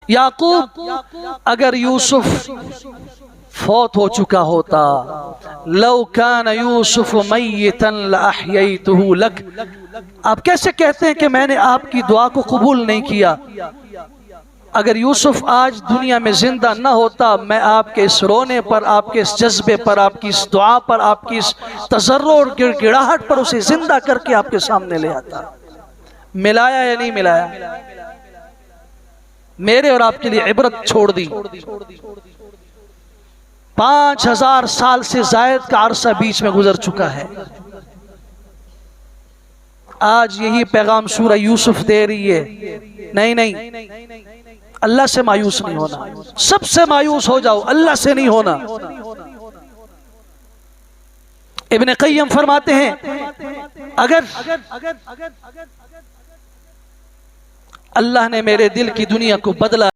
याकूब अगर यूसुफ फौत हो चुका होता, लौ कान यूसुफ मय्यतन लअह्ययतुहु लक, आप कैसे कहते हैं कि मैंने आपकी दुआ को कबूल नहीं किया? अगर यूसुफ आज दुनिया में जिंदा न होता, मैं आपके इस रोने पर, आपके इस जज्बे पर, आपकी इस दुआ पर, आपकी इस तजर्रो और गिड़गिड़ाहट पर उसे जिंदा करके आपके सामने ले आता। मिलाया या नहीं मिलाया? मेरे और आपके लिए इबरत छोड़ दी। 5000 साल से जायद का अरसा बीच में गुजर चुका है। आज यही पैगाम सूरह यूसुफ दे रही है, नहीं नहीं, अल्लाह से मायूस नहीं होना। सबसे मायूस हो जाओ, अल्लाह से नहीं होना। इब्न क़य्यम फरमाते हैं, अगर अल्लाह ने मेरे दिल की दुनिया को बदला